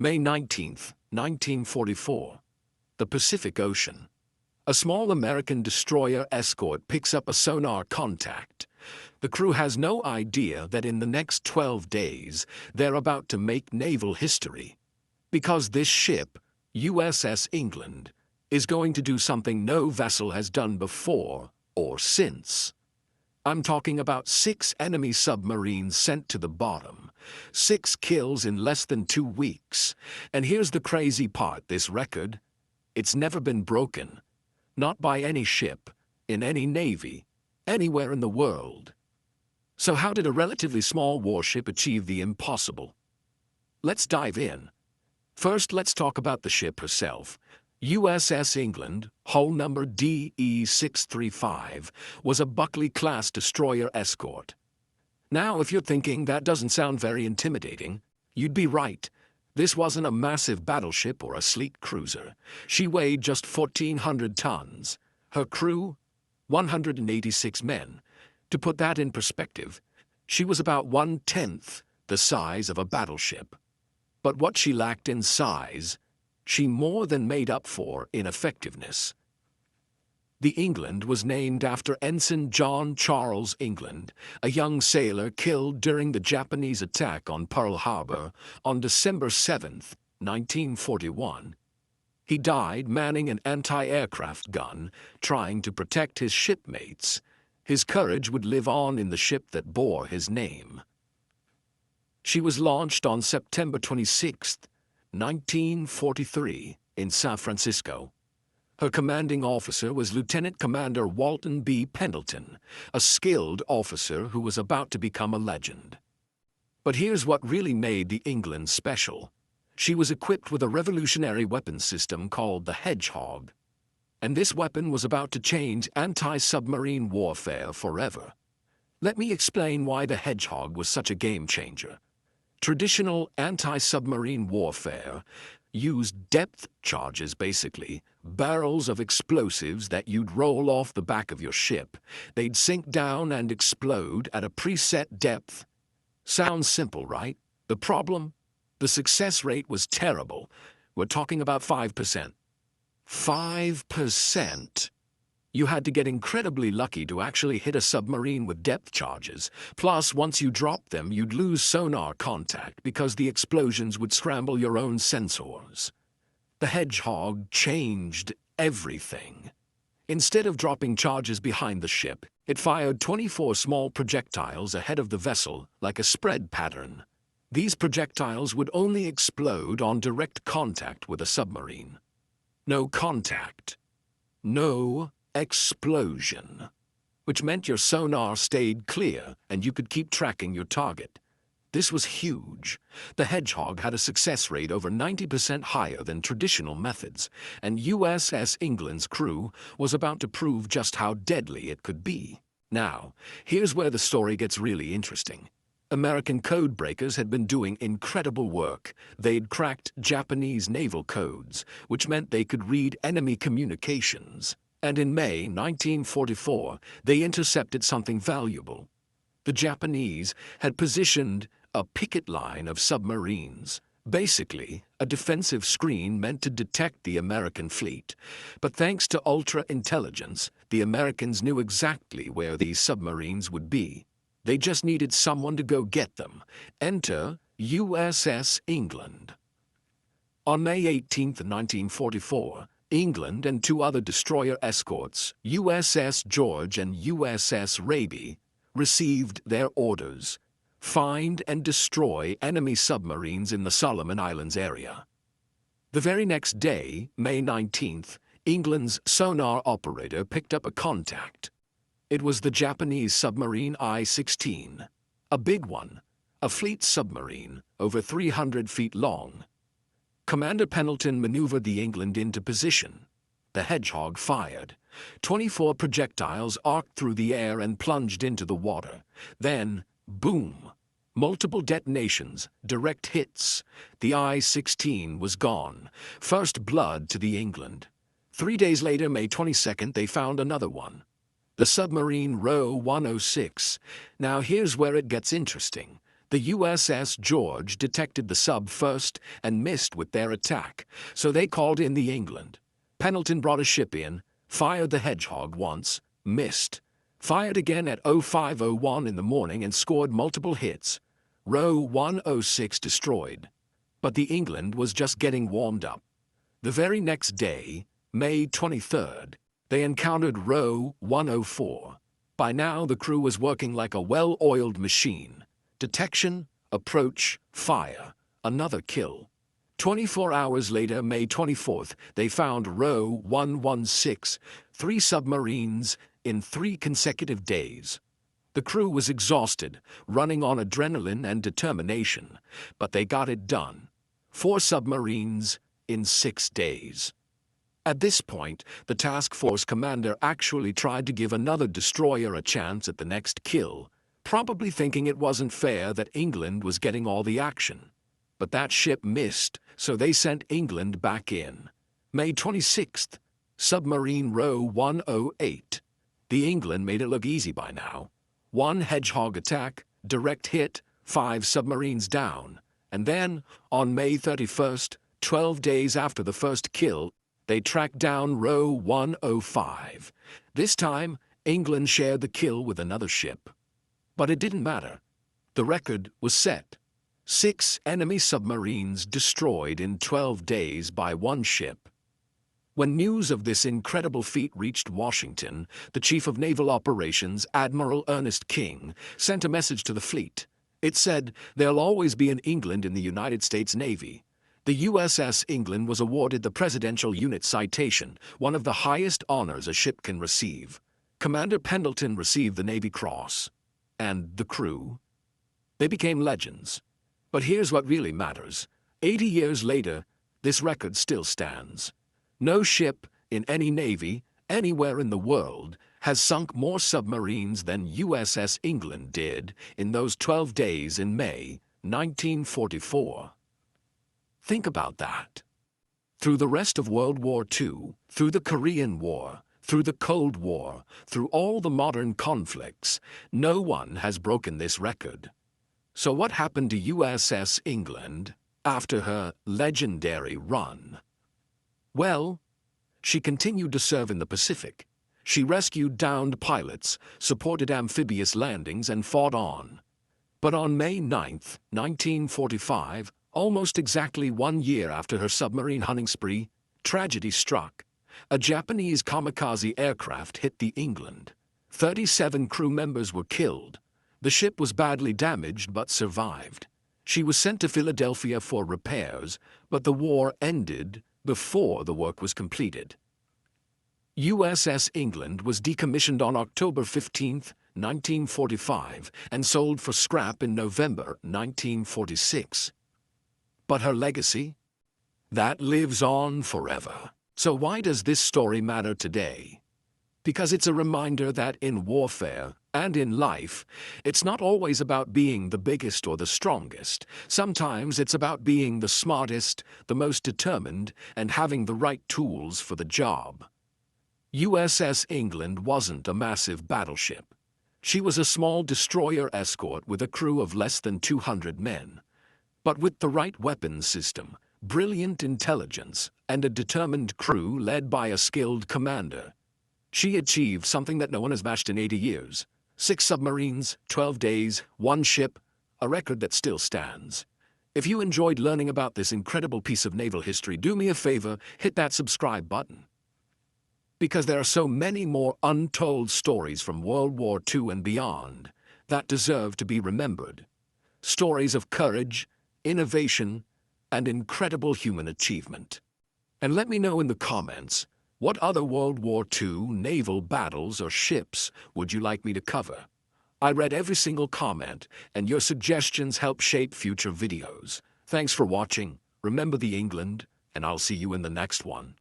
May 19, 1944. The Pacific Ocean. A small American destroyer escort picks up a sonar contact. The crew has no idea that in the next 12 days they're about to make naval history. Because this ship, USS England, is going to do something no vessel has done before or since. I'm talking about 6 enemy submarines sent to the bottom, 6 kills in less than 2 weeks. And here's the crazy part, this record, it's never been broken. Not by any ship, in any navy, anywhere in the world. So how did a relatively small warship achieve the impossible? Let's dive in. First, let's talk about the ship herself. USS England, hull number DE-635, was a Buckley-class destroyer escort. Now, if you're thinking that doesn't sound very intimidating, you'd be right. This wasn't a massive battleship or a sleek cruiser. She weighed just 1,400 tons. Her crew, 186 men. To put that in perspective, she was about 1/10 the size of a battleship. But what she lacked in size, she more than made up for in effectiveness. The England was named after Ensign John Charles England, a young sailor killed during the Japanese attack on Pearl Harbor on December 7, 1941. He died manning an anti-aircraft gun, trying to protect his shipmates. His courage would live on in the ship that bore his name. She was launched on September 26, 1943, in San Francisco. Her commanding officer was Lieutenant Commander Walton B. Pendleton, a skilled officer who was about to become a legend. But here's what really made the England special. She was equipped with a revolutionary weapons system called the Hedgehog. And this weapon was about to change anti-submarine warfare forever. Let me explain why the Hedgehog was such a game-changer. Traditional anti-submarine warfare used depth charges, basically, barrels of explosives that you'd roll off the back of your ship. They'd sink down and explode at a preset depth. Sounds simple, right? The problem? The success rate was terrible. We're talking about 5%. 5%? You had to get incredibly lucky to actually hit a submarine with depth charges. Plus, once you dropped them, you'd lose sonar contact because the explosions would scramble your own sensors. The Hedgehog changed everything. Instead of dropping charges behind the ship, it fired 24 small projectiles ahead of the vessel, like a spread pattern. These projectiles would only explode on direct contact with a submarine. No contact. No explosion, which meant your sonar stayed clear and you could keep tracking your target. This was huge. The Hedgehog had a success rate over 90% higher than traditional methods, and USS England's crew was about to prove just how deadly it could be. Now, here's where the story gets really interesting. American code breakers had been doing incredible work. They'd cracked Japanese naval codes, which meant they could read enemy communications. And in May 1944, they intercepted something valuable. The Japanese had positioned a picket line of submarines, basically a defensive screen meant to detect the American fleet. But thanks to ultra-intelligence, the Americans knew exactly where these submarines would be. They just needed someone to go get them. Enter USS England. On May 18, 1944, England and 2 other destroyer escorts, USS George and USS Raby, received their orders: find and destroy enemy submarines in the Solomon Islands area. The very next day, May 19th, England's sonar operator picked up a contact. It was the Japanese submarine I-16, a big one, a fleet submarine over 300 feet long. Commander Pendleton maneuvered the England into position. The Hedgehog fired. 24 projectiles arced through the air and plunged into the water. Then, boom! Multiple detonations, direct hits. The I-16 was gone. First blood to the England. 3 days later, May 22nd, they found another one. The submarine Row 106. Now here's where it gets interesting. The USS George detected the sub first and missed with their attack, so they called in the England. Pendleton brought a ship in, fired the Hedgehog once, missed, fired again at 05:01 in the morning and scored multiple hits. Row 106 destroyed. But the England was just getting warmed up. The very next day, May 23rd, they encountered Row 104. By now the crew was working like a well-oiled machine. Detection, approach, fire, another kill. 24 hours later, May 24th, they found Row 116, 3 submarines in 3 consecutive days. The crew was exhausted, running on adrenaline and determination, but they got it done. 4 submarines in 6 days. At this point, the task force commander actually tried to give another destroyer a chance at the next kill, probably thinking it wasn't fair that England was getting all the action. But that ship missed, so they sent England back in. May 26th, submarine row 108. The England made it look easy by now. 1 Hedgehog attack, direct hit, 5 submarines down. And then, on May 31st, 12 days after the first kill, they tracked down row 105. This time, England shared the kill with another ship. But it didn't matter. The record was set. 6 enemy submarines destroyed in 12 days by 1 ship. When news of this incredible feat reached Washington, the Chief of Naval Operations, Admiral Ernest King, sent a message to the fleet. It said, "There'll always be an England in the United States Navy." The USS England was awarded the Presidential Unit Citation, one of the highest honors a ship can receive. Commander Pendleton received the Navy Cross. And the crew? They became legends. But here's what really matters. 80 years later, this record still stands. No ship in any navy, anywhere in the world, has sunk more submarines than USS England did in those 12 days in May 1944. Think about that. Through the rest of World War II, through the Korean War, through the Cold War, through all the modern conflicts, no one has broken this record. So what happened to USS England after her legendary run? Well, she continued to serve in the Pacific. She rescued downed pilots, supported amphibious landings, and fought on. But on May 9th, 1945, almost exactly 1 year after her submarine hunting spree, tragedy struck. A Japanese kamikaze aircraft hit the England. 37 crew members were killed. The ship was badly damaged but survived. She was sent to Philadelphia for repairs, but the war ended before the work was completed. USS England was decommissioned on October 15, 1945, and sold for scrap in November 1946. But her legacy? That lives on forever. So why does this story matter today? Because it's a reminder that in warfare and in life, it's not always about being the biggest or the strongest. Sometimes it's about being the smartest, the most determined, and having the right tools for the job. USS England wasn't a massive battleship. She was a small destroyer escort with a crew of less than 200 men. But with the right weapons system, brilliant intelligence, and a determined crew led by a skilled commander, she achieved something that no one has matched in 80 years. 6 submarines, 12 days, 1 ship, a record that still stands. If you enjoyed learning about this incredible piece of naval history, do me a favor, hit that subscribe button. Because there are so many more untold stories from World War II and beyond that deserve to be remembered. Stories of courage, innovation, and incredible human achievement. And let me know in the comments, what other World War II naval battles or ships would you like me to cover? I read every single comment, and your suggestions help shape future videos. Thanks for watching. Remember the England, and I'll see you in the next one.